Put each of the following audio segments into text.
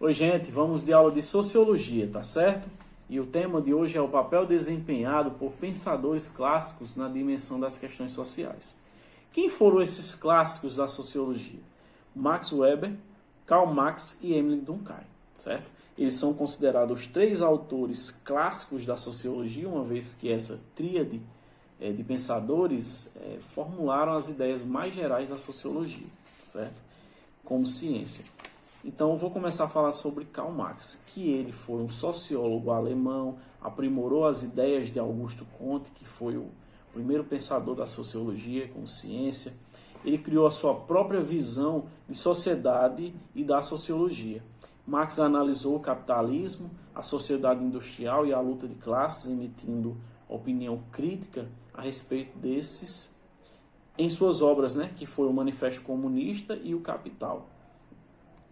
Oi, gente, vamos de aula de Sociologia, tá certo? E o tema de hoje é o papel desempenhado por pensadores clássicos na dimensão das questões sociais. Quem foram esses clássicos da Sociologia? Max Weber, Karl Marx e Emile Durkheim, certo? Eles são considerados os três autores clássicos da Sociologia, uma vez que essa tríade de pensadores formularam as ideias mais gerais da Sociologia, certo? Como ciência. Então, eu vou começar a falar sobre Karl Marx, que ele foi um sociólogo alemão, aprimorou as ideias de Augusto Comte, que foi o primeiro pensador da sociologia como ciência. Ele criou a sua própria visão de sociedade e da sociologia. Marx analisou o capitalismo, a sociedade industrial e a luta de classes, emitindo opinião crítica a respeito desses em suas obras, que foi o Manifesto Comunista e o Capital.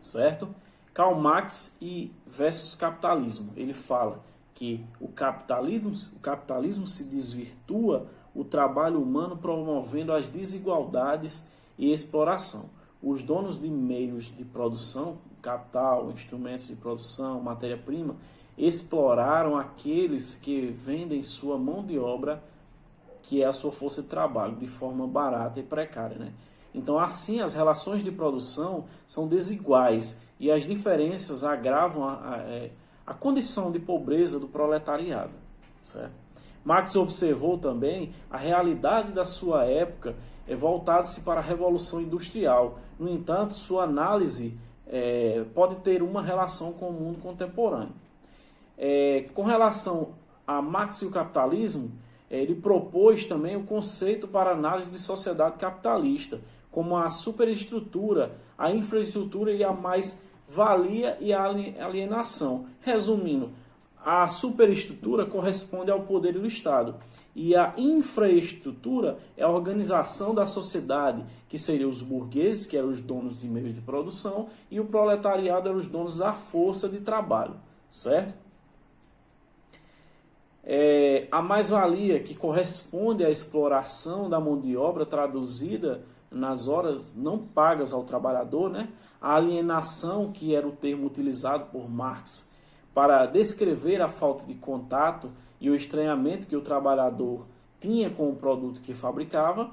Certo? Karl Marx e versus capitalismo. Ele fala que o capitalismo se desvirtua o trabalho humano promovendo as desigualdades e exploração. Os donos de meios de produção, capital, instrumentos de produção, matéria-prima, exploraram aqueles que vendem sua mão de obra, que é a sua força de trabalho, de forma barata e precária, Então, assim, as relações de produção são desiguais e as diferenças agravam a condição de pobreza do proletariado. Certo? Marx observou também a realidade da sua época voltada-se para a Revolução Industrial. No entanto, sua análise pode ter uma relação com o mundo contemporâneo. Com relação a Marx e o capitalismo, ele propôs também o conceito para análise de sociedade capitalista, como a superestrutura, a infraestrutura e a mais-valia e a alienação. Resumindo, a superestrutura corresponde ao poder do Estado e a infraestrutura é a organização da sociedade, que seriam os burgueses, que eram os donos de meios de produção, e o proletariado eram os donos da força de trabalho, certo? A mais-valia, que corresponde à exploração da mão de obra traduzida nas horas não pagas ao trabalhador, A alienação, que era o termo utilizado por Marx para descrever a falta de contato e o estranhamento que o trabalhador tinha com o produto que fabricava.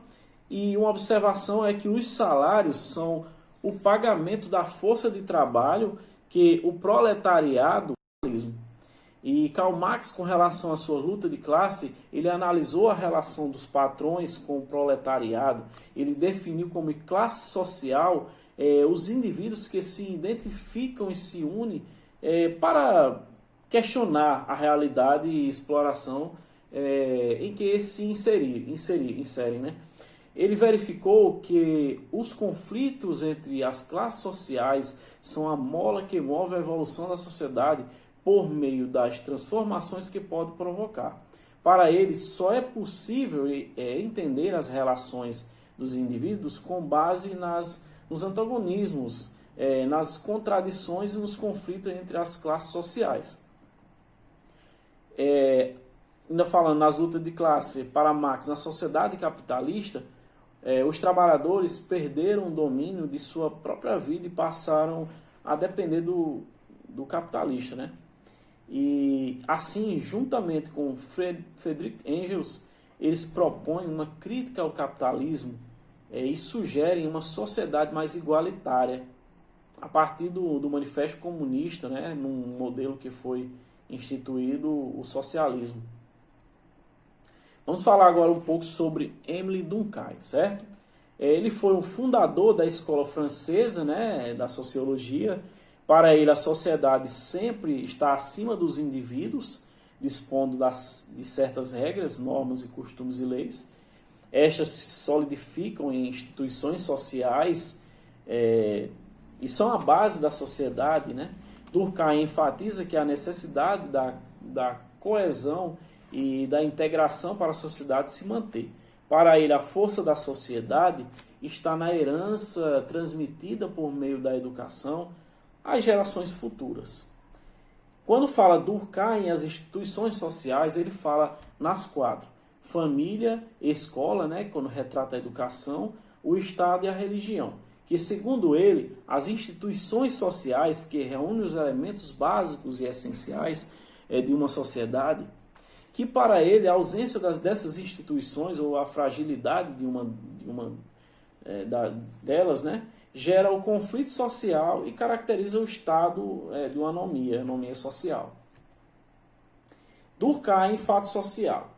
E uma observação é que os salários são o pagamento da força de trabalho que o proletariado realiza. E Karl Marx, com relação à sua luta de classe, ele analisou a relação dos patrões com o proletariado. Ele definiu como classe social os indivíduos que se identificam e se unem para questionar a realidade e exploração em que se inserem. Ele verificou que os conflitos entre as classes sociais são a mola que move a evolução da sociedade por meio das transformações que pode provocar. Para ele, só é possível entender as relações dos indivíduos com base nos antagonismos, nas contradições e nos conflitos entre as classes sociais. Ainda falando nas lutas de classe, para Marx, na sociedade capitalista, os trabalhadores perderam o domínio de sua própria vida e passaram a depender do capitalista, E assim, juntamente com Friedrich Engels, eles propõem uma crítica ao capitalismo e sugerem uma sociedade mais igualitária a partir do Manifesto Comunista, num modelo que foi instituído o socialismo. Vamos falar agora um pouco sobre Emile Durkheim, certo? Ele foi o fundador da escola francesa, da sociologia. Para ele, a sociedade sempre está acima dos indivíduos, dispondo de certas regras, normas e costumes e leis. Estas se solidificam em instituições sociais e são a base da sociedade. Durkheim enfatiza que a necessidade da coesão e da integração para a sociedade se manter. Para ele, a força da sociedade está na herança transmitida por meio da educação às gerações futuras. Quando fala Durkheim, as instituições sociais, ele fala nas quatro: família, escola, quando retrata a educação, o Estado e a religião. que, segundo ele, as instituições sociais que reúnem os elementos básicos e essenciais de uma sociedade, que para ele a ausência dessas instituições ou a fragilidade delas, né, gera o conflito social e caracteriza o estado de uma anomia social. Durkheim, fato social.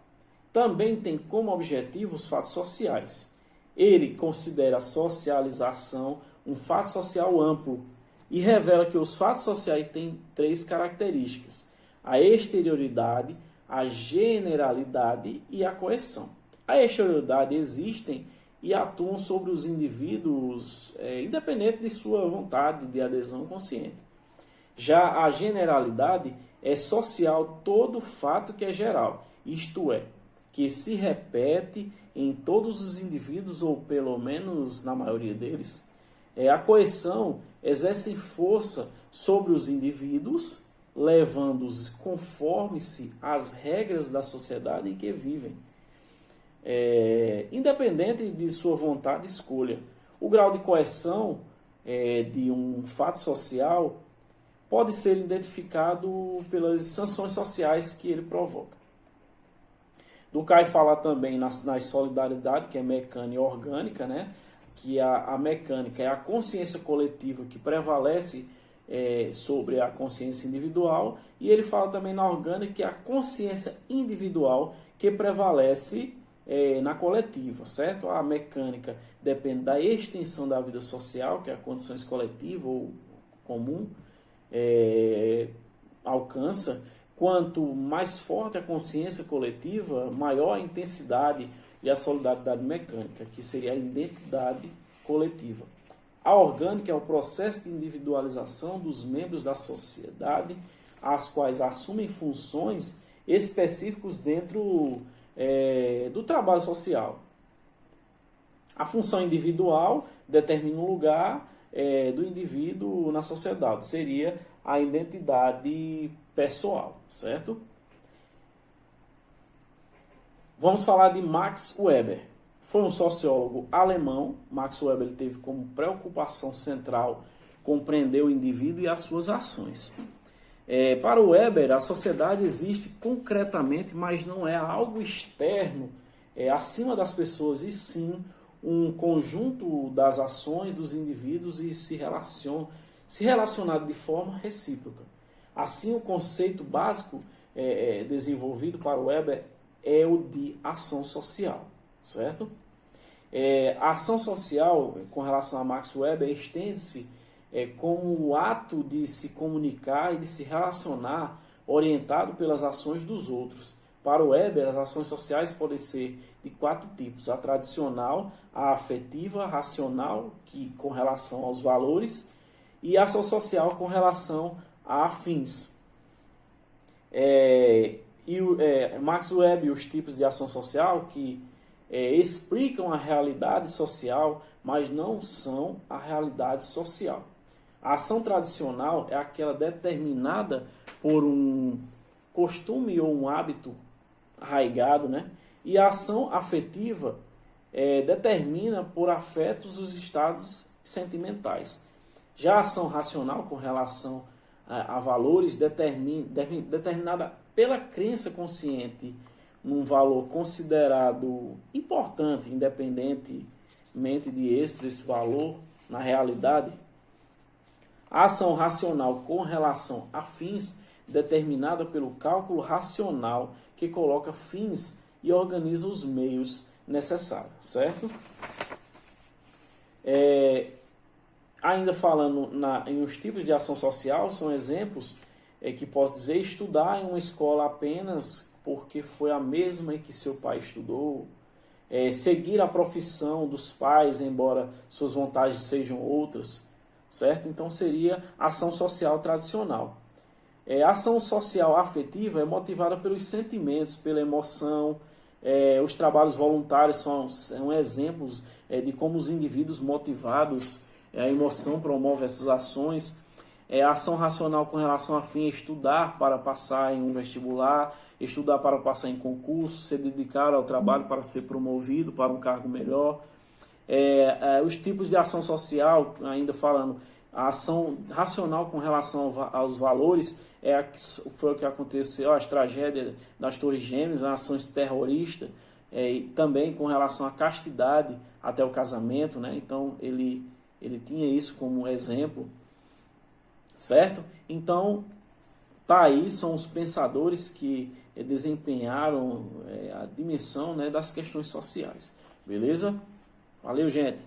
Também tem como objetivo os fatos sociais. Ele considera a socialização um fato social amplo e revela que os fatos sociais têm 3 características: a exterioridade, a generalidade e a coesão. A exterioridade existem e atuam sobre os indivíduos independente de sua vontade de adesão consciente. Já a generalidade é social todo fato que é geral, isto é, que se repete em todos os indivíduos ou pelo menos na maioria deles. A coesão exerce força sobre os indivíduos, levando-os conforme-se às regras da sociedade em que vivem, independente de sua vontade e escolha. O grau de coesão de um fato social pode ser identificado pelas sanções sociais que ele provoca. Durkheim fala também na solidariedade, que é mecânica e orgânica, né? Que a mecânica é a consciência coletiva que prevalece sobre a consciência individual, e ele fala também na orgânica que é a consciência individual que prevalece na coletiva, certo? A mecânica depende da extensão da vida social, que é a condições coletiva ou comum, alcança. Quanto mais forte a consciência coletiva, maior a intensidade e a solidariedade mecânica, que seria a identidade coletiva. A orgânica é o processo de individualização dos membros da sociedade, as quais assumem funções específicas dentro do trabalho social. A função individual determina o lugar do indivíduo na sociedade, seria a identidade pessoal, certo? Vamos falar de Max Weber. Foi um sociólogo alemão. Max Weber teve como preocupação central compreender o indivíduo e as suas ações. Para o Weber, a sociedade existe concretamente, mas não é algo externo acima das pessoas, e sim um conjunto das ações dos indivíduos e se relacionado de forma recíproca. Assim, o conceito básico desenvolvido para o Weber é o de ação social, certo? A ação social, com relação a Max Weber, estende-se como o ato de se comunicar e de se relacionar orientado pelas ações dos outros. Para o Weber, as ações sociais podem ser de 4 tipos: a tradicional, a afetiva, a racional, que com relação aos valores, e a ação social com relação a fins. Max Weber e os tipos de ação social que explicam a realidade social, mas não são a realidade social. A ação tradicional é aquela determinada por um costume ou um hábito arraigado, né? E a ação afetiva determina por afetos os estados sentimentais. Já a ação racional, com relação a valores, determinada pela crença consciente num valor considerado importante, independentemente de êxito desse valor na realidade. A ação racional com relação a fins, determinada pelo cálculo racional que coloca fins e organiza os meios necessários, certo? Ainda falando em os tipos de ação social, são exemplos que posso dizer: estudar em uma escola apenas porque foi a mesma em que seu pai estudou, seguir a profissão dos pais, embora suas vontades sejam outras, certo? Então seria ação social tradicional. A ação social afetiva é motivada pelos sentimentos, pela emoção. Os trabalhos voluntários são exemplos de como os indivíduos motivados, a emoção promove essas ações. A ação racional com relação a fim é estudar para passar em um vestibular, estudar para passar em concurso, se dedicar ao trabalho para ser promovido para um cargo melhor. Os tipos de ação social, ainda falando, a ação racional com relação aos valores, foi o que aconteceu, as tragédias das Torres Gêmeas, as ações terroristas, e também com relação à castidade até o casamento, né? Então ele tinha isso como exemplo, certo? Então, tá aí, são os pensadores que desempenharam a dimensão, né, das questões sociais. Beleza? Valeu, gente!